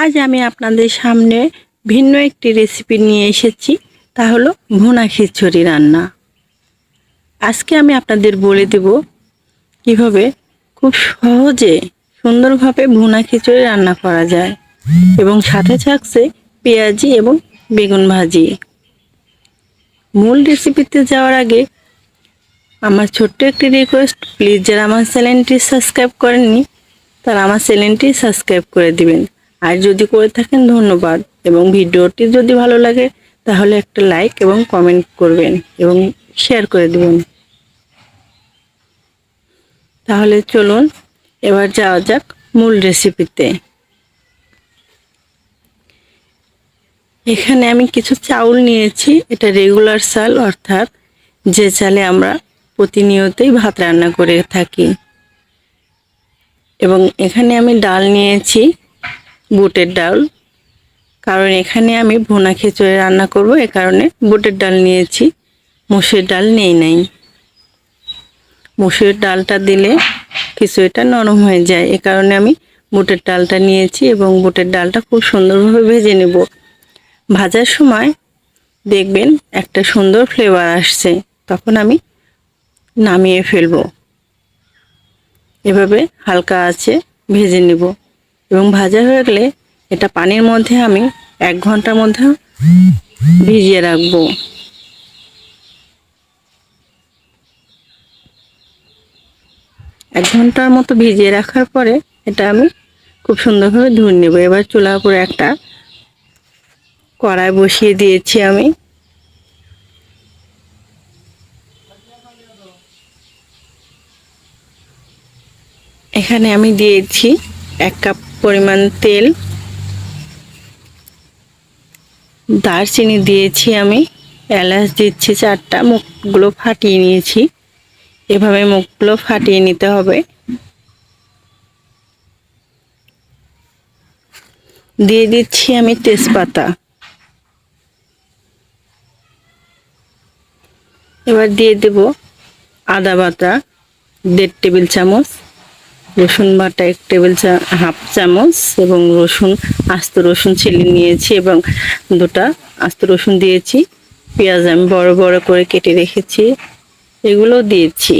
আজ আমি আপনাদের সামনে ভিন্ন একটি রেসিপি নিয়ে এসেছি, তা হলো ভুনা খিচুড়ি রান্না। আজকে আমি আপনাদের বলে দেব কিভাবে খুব সহজে সুন্দরভাবে ভুনা খিচুড়ি রান্না করা যায় এবং সাথে থাকছে পেঁয়াজি এবং বেগুন ভাজি। মূল রেসিপিতে যাওয়ার আগে আমার ছোট্ট একটি রিকোয়েস্ট, প্লিজ যারা আমার চ্যানেলটি সাবস্ক্রাইব করেননি তারা আমার চ্যানেলটি সাবস্ক্রাইব করে দিবেন। আর যদি করে থাকেন ধন্যবাদ, এবং ভিডিওটি যদি ভালো লাগে তাহলে একটা লাইক এবং কমেন্ট করবেন এবং শেয়ার করে দিবেন। তাহলে চলুন এবার যাওয়া যাক মূল রেসিপিতে। এখানে আমি কিছু চাউল নিয়েছি, এটা রেগুলার চাল, অর্থাৎ যে চালে আমরা প্রতিনিয়তই ভাত রান্না করে থাকি। এবং এখানে আমি ডাল নিয়েছি, বুটের ডাল, কারণ এখানে আমি ভুনা খিচুড়ি রান্না করব, এ কারণে বুটের ডাল নিয়েছি, মুসুর ডাল নাই। মুসুর ডালটা দিলে খিচুড়িটা নরম হয়ে যায়, এ কারণে আমি বুটের ডালটা নিয়েছি এবং বুটের ডালটা খুব সুন্দরভাবে ভেজে নেব। ভাজার সময় দেখবেন একটা সুন্দর ফ্লেভার আসছে, তখন আমি নামিয়ে ফেলবো। এভাবে হালকা আঁচে ভেজে নেব এবং ভাজা হয়ে গেলে এটা পানির মধ্যে আমি 1 ঘন্টার মধ্যে ভিজিয়ে রাখবো। এক ঘন্টার মতো ভিজিয়ে রাখার পরে এটা আমি খুব সুন্দরভাবে ধুয়ে নেব। এবার চুলার উপরে একটা কড়াই বসিয়ে দিয়েছি আমি। এখানে আমি দিয়েছি 1 কাপ পরিমাণ তেল, দারচিনি দিয়েছি আমি, এলাচ দিচ্ছি 4টা, মুখগুলো ফাটিয়ে নিয়েছি। এভাবে মুখগুলো ফাটিয়ে নিতে হবে। দিয়ে দিচ্ছি আমি তেজপাতা। এবার দিয়ে দেব আদা বাটা 1.5 টেবিল চামচ, রসুন বাটা 1 টেবিল হাফ চামচ, এবং আস্ত রসুন ছিলে নিয়েছি এবং 2টা আস্ত রসুন দিয়েছি। পেঁয়াজ আমি বড় বড় করে কেটে রেখেছি, এগুলো দিয়েছি।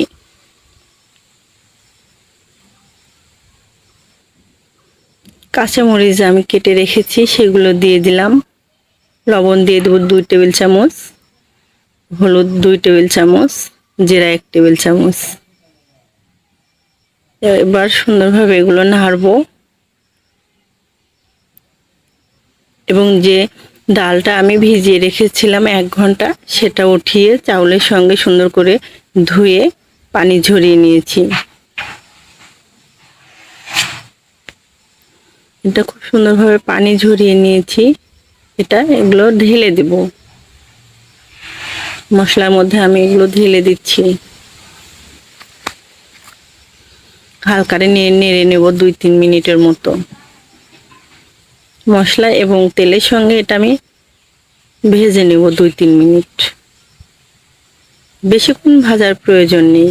কাঁচামরিচ আমি কেটে রেখেছি, সেগুলো দিয়ে দিলাম। লবণ দিয়ে দেবো 2 টেবিল চামচ, হলুদ 2 টেবিল চামচ, জিরা 1 টেবিল চামচ। এবার সুন্দরভাবে এগুলো নাড়বো এবং যে ডালটা আমি ভিজিয়ে রেখেছিলাম 1 ঘন্টা, সেটা উঠিয়ে চাউলের সঙ্গে সুন্দর করে ধুয়ে পানি ঝরিয়ে নিয়েছি। এটা খুব সুন্দরভাবে পানি ঝরিয়ে নিয়েছি। এগুলো ঢেলে দেব মশলার মধ্যে, আমি এগুলো ঢেলে দিচ্ছি। হালকা নেড়ে নেব 2-3 মিনিটের মতো। মশলা এবং তেলের সঙ্গে এটা আমি ভেজে নেব 2-3 মিনিট, বেশিক্ষণ ভাজার প্রয়োজন নেই।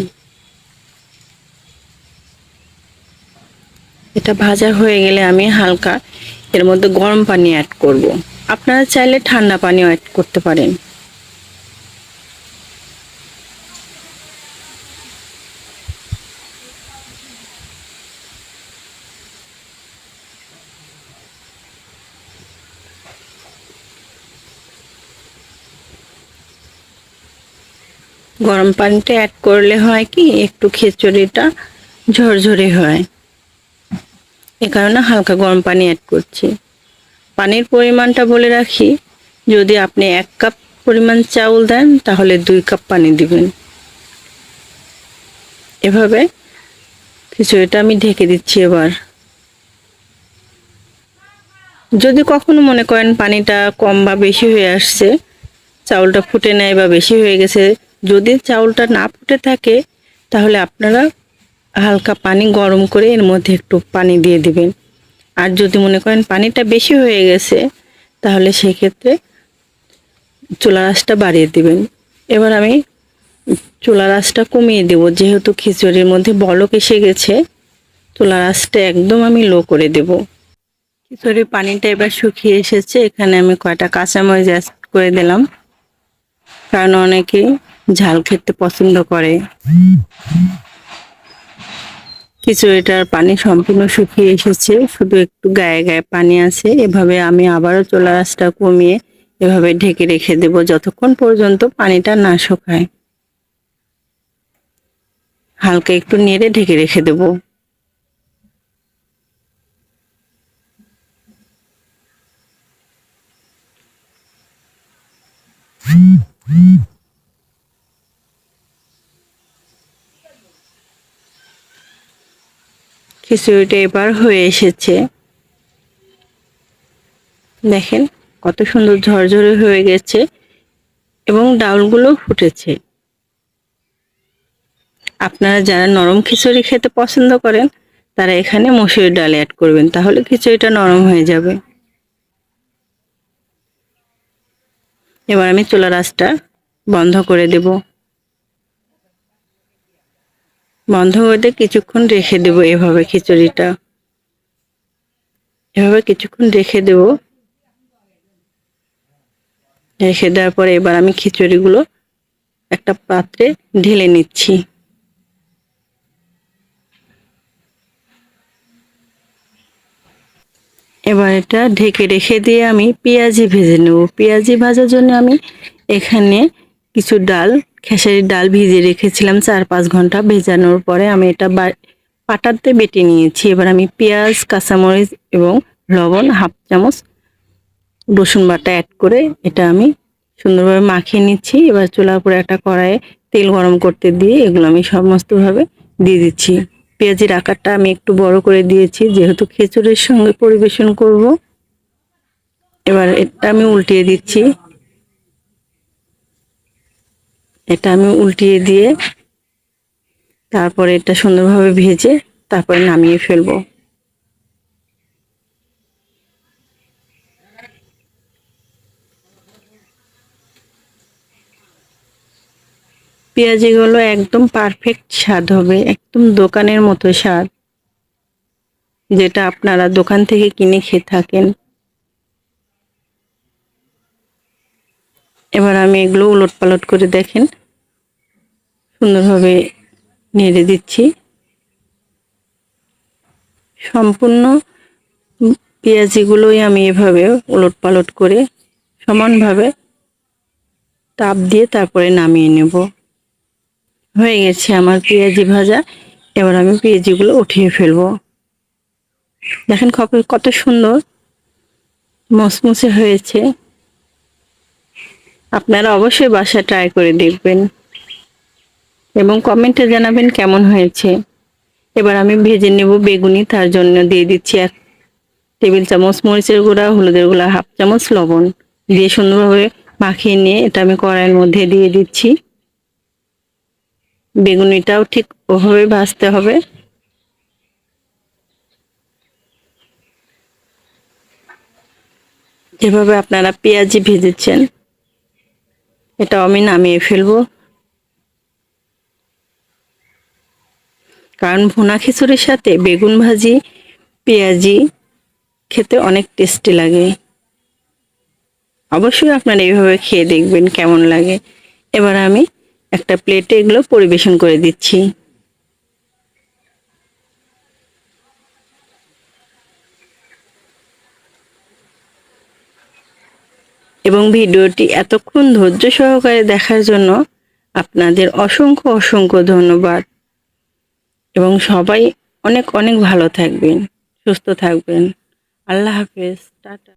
এটা ভাজা হয়ে গেলে আমি হালকা এর মধ্যে গরম পানি অ্যাড করব। আপনারা চাইলে ঠান্ডা পানিও অ্যাড করতে পারেন। গরম পানিটা অ্যাড করলে হয় কি, একটু খিচুড়িটা ঝরঝরে হয়, এ কারণে হালকা গরম পানি অ্যাড করছি। পানির পরিমাণটা বলে রাখি, যদি আপনি 1 কাপ পরিমাণ চাউল দেন তাহলে 2 কাপ পানি দিবেন। এভাবে খিচুড়িটা আমি ঢেকে দিচ্ছি। এবার যদি কখনো মনে করেন পানিটা কম বা বেশি হয়ে আসছে, চাউলটা ফুটে নেয় বা বেশি হয়ে গেছে, যদি চাউলটা না ফুটে থাকে তাহলে আপনারা হালকা পানি গরম করে এর মধ্যে একটু পানি দিয়ে দিবেন। আর যদি মনে করেন পানিটা বেশি হয়ে গেছে তাহলে সেক্ষেত্রে চুলার আঁচটা বাড়িয়ে দিবেন। এবার আমি চুলার আঁচটা কমিয়ে দেব, যেহেতু খিচুড়ির মধ্যে বলক এসে গেছে। চুলার আঁচটা একদম আমি লো করে দেব। খিচুড়ির পানিটা এবার শুকিয়ে এসেছে। এখানে আমি কয়টা কাঁচামরিচ অ্যাড করে দিলাম, কারণ অনেকেই ঝাল খেতে পছন্দ করে। খিচুড়িটার পানি সম্পূর্ণ শুকিয়ে এসেছে, শুধু একটু গায়ে গায়ে পানি আছে। এভাবে আমি আবারও চুলার আঁচটা কমিয়ে এভাবে ঢেকে রেখে দেব যতক্ষণ পর্যন্ত পানিটা না শুকায়। হালকা একটু নেড়ে ঢেকে রেখে দেব। খিচুড়িটা এবার হয়ে এসেছে, দেখেন কত সুন্দর ঝরঝরে হয়ে গেছে এবং ডাউলগুলো ফুটেছে। আপনারা যারা নরম খিচুড়ি খেতে পছন্দ করেন তারা এখানে মসুর ডাল অ্যাড করবেন, তাহলে খিচুড়িটা নরম হয়ে যাবে। এবার আমি চুলার আঁচটা বন্ধ করে দেব। বন্ধ করে কিছুক্ষণ রেখে দেব। এভাবে খিচুড়িটা এভাবে কিছুক্ষণ রেখে দেব। রেখে দেওয়ার পরে এবার আমি খিচুড়িগুলো একটা পাত্রে ঢেলে নিচ্ছি। এবার এটা ঢেকে রেখে দিয়ে আমি পেঁয়াজি ভেজে নেব। পেঁয়াজি ভাজার জন্য আমি এখানে কিছু ডাল, খেসারির ডাল ভিজিয়ে রেখেছিলাম 4-5 ঘন্টা। ভেজানোর পরে আমি এটা পাটাতে বেটে নিয়েছি। এবার আমি পেঁয়াজ, কাঁচামরিচ এবং লবণ 1/2 চামচ রসুন বাটা অ্যাড করে এটা আমি সুন্দরভাবে মাখিয়ে নিচ্ছি। এবার চুলার উপরে একটা কড়াইয়ে তেল গরম করতে দিয়ে এগুলো আমি সমস্তভাবে দিয়ে দিচ্ছি। পেঁয়াজির আকারটা আমি একটু বড় করে দিয়েছি, যেহেতু খিচুড়ির সঙ্গে পরিবেশন করব। এবার এটা আমি উল্টিয়ে দিচ্ছি। এটা আমি উল্টিয়ে দিয়ে তারপরে এটা সুন্দরভাবে ভেজে তারপরে নামিয়ে ফেলবো। পেঁয়াজিগুলো একদম পারফেক্ট স্বাদ হবে, একদম দোকানের মতো স্বাদ, যেটা আপনারা দোকান থেকে কিনে খেয়ে থাকেন। এবার আমি এগুলো উলটপালট করে দেখেন সুন্দরভাবে নেড়ে দিচ্ছি। সম্পূর্ণ পেঁয়াজিগুলোই আমি এভাবে উলটপালট করে সমানভাবে তাপ দিয়ে তারপরে নামিয়ে নেব। হয়ে গেছে আমার পেঁয়াজি ভাজা। এবার আমি পেঁয়াজিগুলো উঠিয়ে ফেলবো। দেখেন কত সুন্দর মচমচে হয়েছে। আপনারা অবশ্যই বাসায় ট্রাই করে দেখবেন এবং কমেন্টে জানাবেন কেমন হয়েছে। এবার আমি ভেজে নেব বেগুনি। তার জন্য দিয়ে দিচ্ছি 1 টেবিল চামচ মরিচের গুঁড়া, হলুদের গুঁড়া 1/2 চামচ, লবণ দিয়ে সুন্দরভাবে মাখিয়ে নিয়ে এটা আমি কড়াইয়ের মধ্যে দিয়ে দিচ্ছি। বেগুনিটাও ঠিক ওভাবে ভাজতে হবে। যেভাবে আপনারা পেঁয়াজি ভেজেছেন এটাও আমি নামিয়ে ফেলবো, কারণ ভুনা খিচুড়ির সাথে বেগুন ভাজি, পেঁয়াজি খেতে অনেক টেস্টি লাগে। অবশ্যই আপনারা এইভাবে খেয়ে দেখবেন কেমন লাগে। এবার আমি একটা প্লেটে এগুলো পরিবেশন করে দিচ্ছি। এবং ভিডিওটি এতক্ষণ ধৈর্য সহকারে দেখার জন্য আপনাদের অসংখ্য অসংখ্য ধন্যবাদ। এবং সবাই অনেক অনেক ভালো থাকবেন, সুস্থ থাকবেন। আল্লাহ হাফেজ, টাটা।